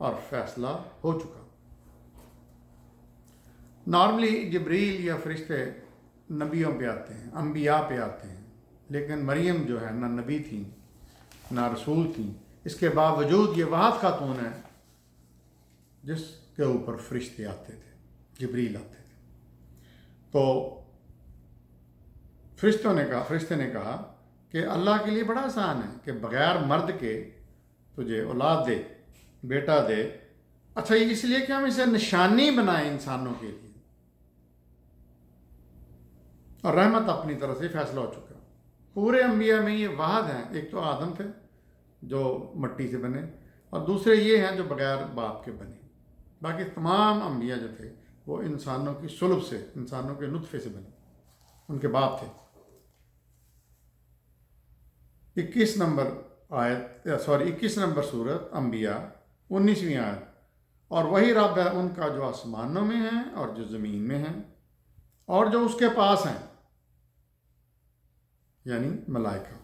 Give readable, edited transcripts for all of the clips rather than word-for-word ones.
اور فیصلہ ہو چکا۔ نارملی جبریل یا فرشتے نبیوں پہ آتے ہیں، انبیاء پہ آتے ہیں، لیکن مریم جو ہے نہ نبی تھیں نہ رسول تھیں، اس کے باوجود یہ واحد خاتون ہے جس کے اوپر فرشتے آتے تھے، جبریل آتے تھے۔ تو فرشتے نے کہا کہ اللہ کے لیے بڑا آسان ہے کہ بغیر مرد کے تجھے اولاد دے، بیٹا دے۔ اچھا، یہ اس لیے کہ ہم اسے نشانی بنائیں انسانوں کے لیے، اور رحمت اپنی طرف سے فیصلہ ہو چکا۔ پورے انبیاء میں یہ واحد ہیں، ایک تو آدم تھے جو مٹی سے بنے، اور دوسرے یہ ہیں جو بغیر باپ کے بنے۔ باقی تمام انبیاء جو تھے وہ انسانوں کی صلب سے، انسانوں کے نطفے سے بنے، ان کے باپ تھے۔ 21 نمبر سورت انبیاء 19ویں آیت، اور وہی رب ہے ان کا جو آسمانوں میں ہے اور جو زمین میں ہے اور جو اس کے پاس ہیں، یعنی ملائکہ،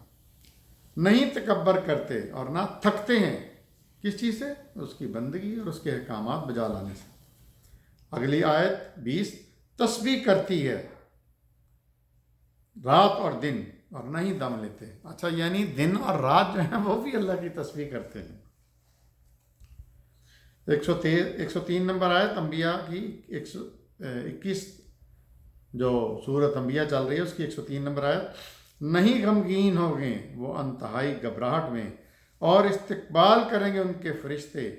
نہیں تکبر کرتے اور نہ تھکتے ہیں کس چیز سے؟ اس کی بندگی اور اس کے احکامات بجا لانے سے۔ اگلی آیت 20، تسبیح کرتی ہے رات اور دن اور نہ ہی دم لیتے۔ اچھا، یعنی دن اور رات جو ہیں وہ بھی اللہ کی تسبیح کرتے ہیں۔ 103 نمبر آیت انبیاء کی 21 جو سورت انبیاء چل رہی ہے اس کی 103 نمبر آیت، نہیں غمگین ہو گئے وہ انتہائی گھبراہٹ میں، اور استقبال کریں گے ان کے فرشتے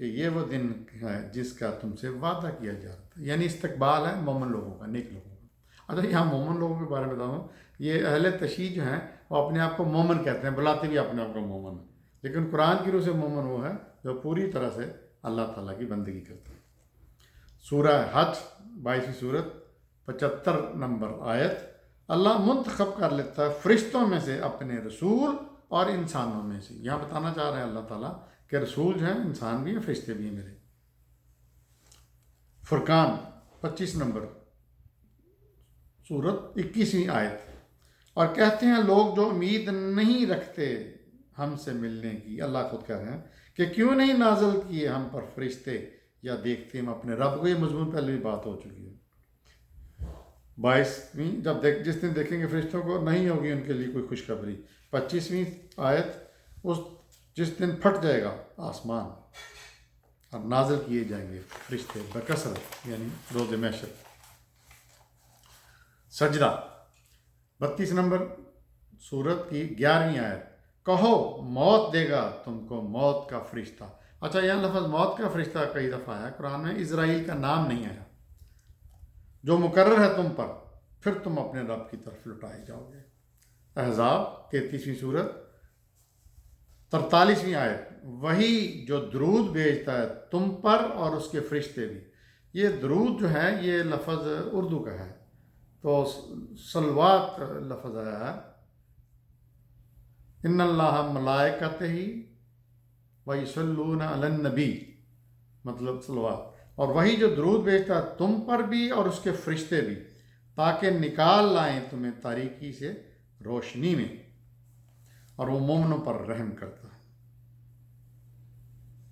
کہ یہ وہ دن ہے جس کا تم سے وعدہ کیا جا رہا تھا۔ یعنی استقبال ہے مومن لوگوں کا، نیک لوگوں کا۔ اچھا، یہاں مومن لوگوں کے بارے میں بتاؤں، یہ اہل تشیع جو ہیں وہ اپنے آپ کو مومن کہتے ہیں، بلاتے بھی اپنے آپ کو مومن ہیں، لیکن قرآن کی روح سے مومن وہ ہے جو پوری طرح سے اللہ تعالیٰ کی بندگی کرتا ہے۔ سورہ حج 22ویں سورت 75 نمبر آیت، اللہ منتخب کر لیتا ہے فرشتوں میں سے اپنے رسول اور انسانوں میں سے۔ یہاں بتانا چاہ رہے ہیں اللہ تعالیٰ کہ رسول جو ہیں انسان بھی ہیں، فرشتے بھی ہیں میرے۔ فرقان 25 نمبر سورت 21ویں آیت، اور کہتے ہیں لوگ جو امید نہیں رکھتے ہم سے ملنے کی، اللہ خود کہہ رہے ہیں کہ کیوں نہیں نازل کیے ہم پر فرشتے یا دیکھتے ہم اپنے رب کو۔ یہ مضمون پہلے بھی بات ہو چکی ہے۔ 22ویں، جس دن دیکھیں گے فرشتوں کو نہیں ہوگی ان کے لیے کوئی خوشخبری۔ 25ویں آیت، جس دن پھٹ جائے گا آسمان اور نازل کیے جائیں گے فرشتے بکثرت، یعنی روز محشر۔ سجدہ 32 نمبر سورت کی 11ویں آیت، کہو موت دے گا تم کو موت کا فرشتہ۔ اچھا، یہاں لفظ موت کا فرشتہ کئی دفعہ آیا قرآن میں، اسرائیل کا نام نہیں آیا، جو مقرر ہے تم پر، پھر تم اپنے رب کی طرف لٹائے جاؤ گے۔ احزاب 33ویں سورت 43ویں آیت، وہی جو درود بھیجتا ہے تم پر اور اس کے فرشتے بھی۔ یہ درود جو ہے یہ لفظ اردو کا ہے، تو صلوات لفظ آیا ہے، ان اللہ ملائکتہ ویصلون علی النبی، مطلب صلوات، اور وہی جو درود بھیجتا ہے تم پر بھی اور اس کے فرشتے بھی، تاکہ نکال لائیں تمہیں تاریکی سے روشنی میں، اور وہ مومنوں پر رحم کرتا ہے۔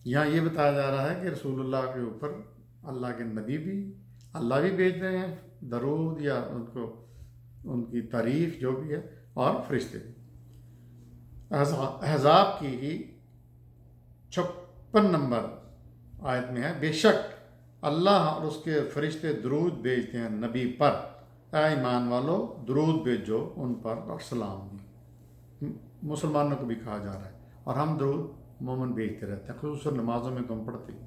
یہاں یہ بتایا جا رہا ہے کہ رسول اللہ کے اوپر اللہ کے نبی بھی، اللہ بھی بھیج رہے ہیں درود یا ان کی تعریف جو بھی ہے، اور فرشتے بھی۔ احزاب کی ہی 56 نمبر آیت میں ہے، بے شک اللہ اور اس کے فرشتے درود بھیجتے ہیں نبی پر، اے ایمان والو درود بھیجو ان پر اور سلام بھی۔ مسلمانوں کو بھی کہا جا رہا ہے، اور ہم درود مومن بھیجتے رہتے ہیں، خصوصاً نمازوں میں تو ہم پڑھتے ہیں۔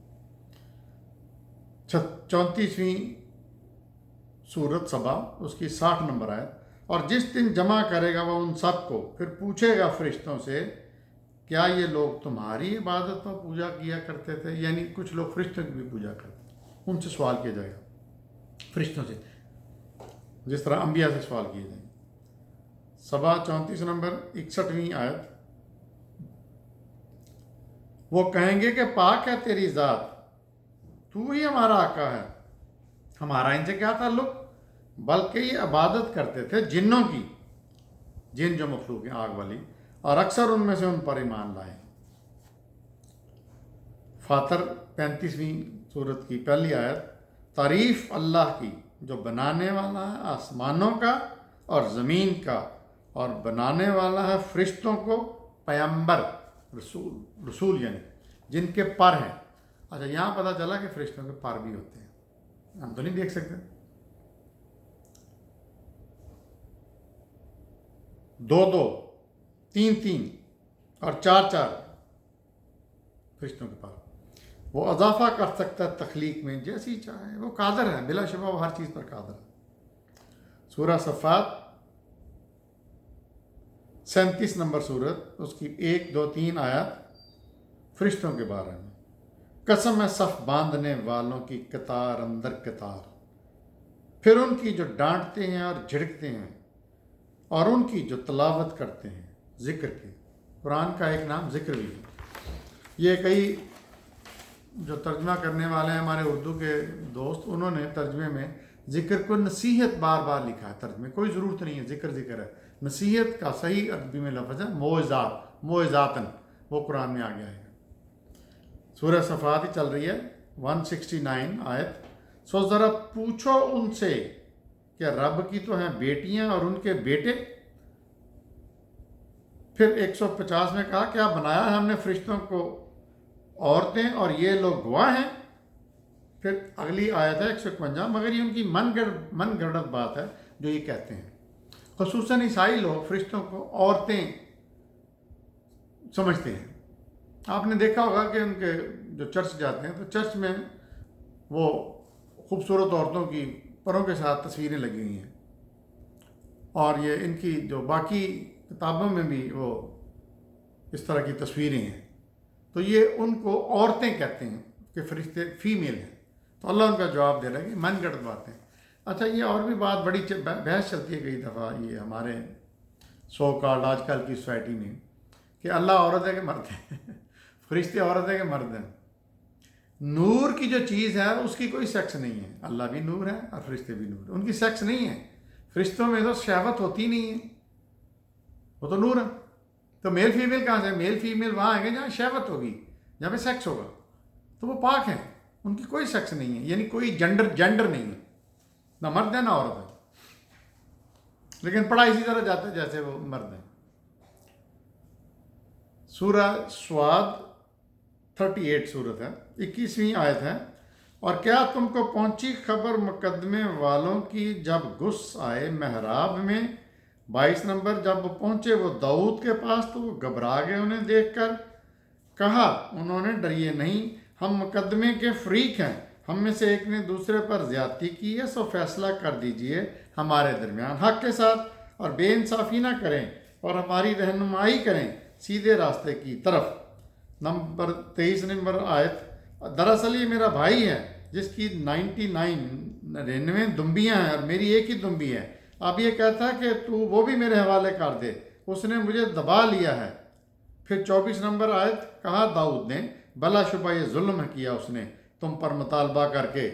34ویں سورت سبا اس کی 60 نمبر آیت، اور جس دن جمع کرے گا وہ ان سب کو، پھر پوچھے گا فرشتوں سے کیا یہ لوگ تمہاری عبادت پر پوجا کیا کرتے تھے؟ یعنی کچھ لوگ فرشتوں کی بھی پوجا کرتے ہیں، ان سے سوال کیا جائے گا فرشتوں سے، جس طرح انبیاء سے سوال کیے جائیں گے۔ سبا 34 نمبر 61ویں آیت، وہ کہیں گے کہ پاک ہے تیری ذات، تو ہی ہمارا آقا ہے، ہمارا ان سے کیا تعلق؟ بلکہ یہ عبادت کرتے تھے جنوں کی، جن جو مخلوق ہیں آگ والی، اور اکثر ان میں سے ان پر ایمان لائے۔ فاطر 35ویں سورت کی پہلی آیت، تعریف اللہ کی جو بنانے والا ہے آسمانوں کا اور زمین کا، اور بنانے والا ہے فرشتوں کو پیمبر، رسول یعنی جن کے پر ہیں۔ اچھا، یہاں پتہ چلا کہ فرشتوں کے پر بھی ہوتے ہیں، ہم تو نہیں دیکھ سکتے۔ 2 3 اور 4 فرشتوں کے پر۔ وہ اضافہ کر سکتا ہے تخلیق میں جیسی چاہے، وہ قادر ہے، بلا شبہ وہ ہر چیز پر قادر ہے۔ سورہ صفات 37 نمبر سورت، اس کی 1 2 3 آیات فرشتوں کے بارے میں، قسم ہے صف باندھنے والوں کی قطار اندر قطار، پھر ان کی جو ڈانٹتے ہیں اور جھڑکتے ہیں، اور ان کی جو تلاوت کرتے ہیں ذکر کی۔ قرآن کا ایک نام ذکر بھی ہے۔ یہ کئی جو ترجمہ کرنے والے ہیں ہمارے اردو کے دوست، انہوں نے ترجمے میں ذکر کو نصیحت بار بار لکھا ہے۔ ترجمے کوئی ضرورت نہیں ہے، ذکر ہے۔ نصیحت کا صحیح عربی میں لفظ ہے موعظاتن، وہ قرآن میں آگے آئے گا۔ سورہ صفات ہی چل رہی ہے، 169 آیت، سو ذرا پوچھو ان سے کہ رب کی تو ہیں بیٹیاں اور ان کے بیٹے۔ پھر 150 میں کہا کیا بنایا ہے ہم نے فرشتوں کو عورتیں اور یہ لوگ گواہ ہیں۔ پھر اگلی آیت ہے 151، مگر یہ ان کی من گڑت بات ہے جو یہ کہتے ہیں۔ خصوصاً عیسائی لوگ فرشتوں کو عورتیں سمجھتے ہیں۔ آپ نے دیکھا ہوگا کہ ان کے جو چرچ جاتے ہیں تو چرچ میں وہ خوبصورت عورتوں کی پروں کے ساتھ تصویریں لگی ہوئی ہیں، اور یہ ان کی جو باقی کتابوں میں بھی وہ اس طرح کی تصویریں ہیں، تو یہ ان کو عورتیں کہتے ہیں کہ فرشتے فیمیل ہیں۔ تو اللہ ان کا جواب دے رہا ہے کہ من گڑت باتیں۔ اچھا، یہ اور بھی بات بڑی بحث چلتی ہے کئی دفعہ یہ ہمارے سو کالڈ آج کل کی سوسائٹی میں، کہ اللہ عورت ہے کہ مرد ہے، فرشتے عورت ہے کہ مرد ہیں۔ نور کی جو چیز ہے اس کی کوئی سیکس نہیں ہے، اللہ بھی نور ہے اور فرشتے بھی نور ہیں، ان کی سیکس نہیں ہے۔ فرشتوں میں تو شہوت ہوتی نہیں ہے، وہ تو نور ہے۔ تو میل فیمیل کہاں سے؟ میل فیمیل وہاں آئیں گے جہاں شہوت ہوگی، جہاں پہ سیکس ہوگا، تو وہ پاک ہیں، ان کی کوئی سیکس نہیں ہے، یعنی کوئی جینڈر نہیں ہے، نہ مرد ہے نہ عورت ہے، لیکن پڑھا اسی طرح جاتا ہے جیسے وہ مرد ہیں۔ سورہ سواد 38 سورت ہے، 21ویں آیت ہے، اور کیا تم کو پہنچی خبر مقدمے والوں کی جب گھس آئے محراب میں؟ 22 نمبر، جب وہ پہنچے وہ داؤد کے پاس تو وہ گھبرا گئے انہیں دیکھ کر، کہا انہوں نے ڈریے نہیں، ہم مقدمے کے فریق ہیں، ہم میں سے ایک نے دوسرے پر زیادتی کی ہے، سو فیصلہ کر دیجئے ہمارے درمیان حق کے ساتھ، اور بے انصافی نہ کریں، اور ہماری رہنمائی کریں سیدھے راستے کی طرف۔ نمبر 23 نمبر آیت، دراصل یہ میرا بھائی ہے جس کی 99 دمبیاں ہیں اور میری ایک ہی دمبی ہے، اب یہ کہتا ہے کہ تو وہ بھی میرے حوالے کر دے، اس نے مجھے دبا لیا ہے۔ پھر 24 نمبر آیت، کہا داؤد نے، بلا شبہ یہ ظلم کیا اس نے تم پر مطالبہ کر کے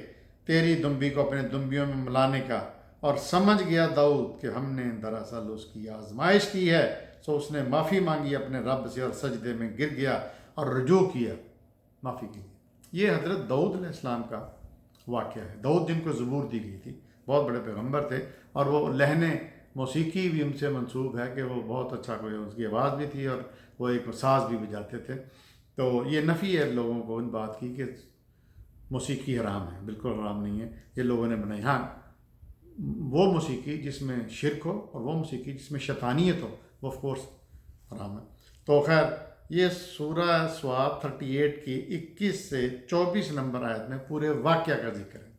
تیری دمبی کو اپنے دمبیوں میں ملانے کا، اور سمجھ گیا داؤد کہ ہم نے دراصل اس کی آزمائش کی ہے، سو اس نے معافی مانگی اپنے رب سے اور سجدے میں گر گیا اور رجوع کیا، معافی کی۔ یہ حضرت داؤد علیہ السلام کا واقعہ ہے۔ داؤد جن کو زبور دی گئی تھی، بہت بڑے پیغمبر تھے، اور وہ لحن موسیقی بھی ان سے منسوب ہے کہ وہ بہت اچھا، کوئی اس کی آواز بھی تھی اور وہ ایک ساز بھی بجاتے تھے۔ تو یہ نفی ہے لوگوں کو ان بات کی کہ موسیقی حرام ہے، بالکل حرام نہیں ہے، یہ لوگوں نے بنائی۔ ہاں، وہ موسیقی جس میں شرک ہو اور وہ موسیقی جس میں شیطانیت ہو وہ آف کورس حرام ہے۔ تو خیر، یہ سورہ سواد 38 کی 21 سے 24 نمبر آیت میں پورے واقعہ کا ذکر ہے۔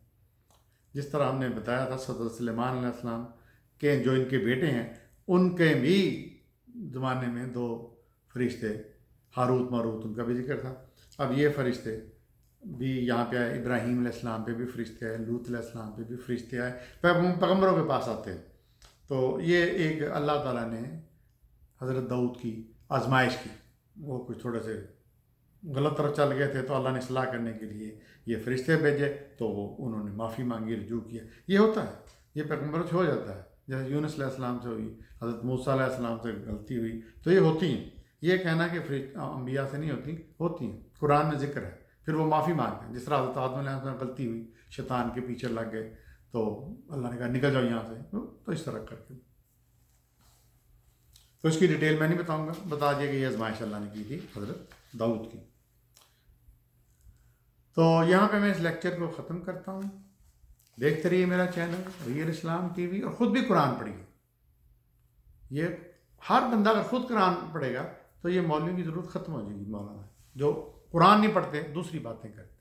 جس طرح ہم نے بتایا تھا حضرت سلیمان علیہ السلام کے جو ان کے بیٹے ہیں، ان کے بھی زمانے میں 2 فرشتے، ہاروت ماروت، ان کا بھی ذکر تھا۔ اب یہ فرشتے بھی یہاں پہ آئے، ابراہیم علیہ السلام پہ بھی فرشتے آئے، لوط علیہ السلام پہ بھی فرشتے آئے، پیغمبروں کے پاس آتے ہیں۔ تو یہ ایک اللہ تعالیٰ نے حضرت داؤد کی آزمائش کی، وہ کچھ تھوڑے سے غلط طرف چل گئے تھے تو اللہ نے اصلاح کرنے کے لیے یہ فرشتے بھیجے، تو وہ انہوں نے معافی مانگی، رجوع کیا۔ یہ ہوتا ہے، یہ پیغمبروں سے ہو جاتا ہے، جیسے یونس علیہ السلام سے ہوئی، حضرت موسیٰ علیہ السلام سے غلطی ہوئی، تو یہ ہوتی ہیں۔ یہ کہنا کہ انبیاء سے نہیں ہوتی ہیں، قرآن میں ذکر ہے پھر وہ معافی مانگتے ہیں. جس طرح حضرت آدم علیہ السلام غلطی ہوئی, شیطان کے پیچھے لگ گئے, تو اللہ نے کہا نکل جاؤ یہاں سے, تو اس طرح کر کے. تو اس کی ڈیٹیل میں نہیں بتاؤں گا, بتا دیا کہ یہ آزمائش اللہ نے کی تھی حضرت داؤد کی. تو یہاں پہ میں اس لیکچر کو ختم کرتا ہوں. دیکھتے رہیے میرا چینل ریئل اسلام ٹی وی, اور خود بھی قرآن پڑھیے. یہ ہر بندہ اگر خود قرآن پڑھے گا تو یہ مولوی کی ضرورت ختم ہو جائے گی. مولانا جو قرآن نہیں پڑھتے دوسری باتیں کرتے.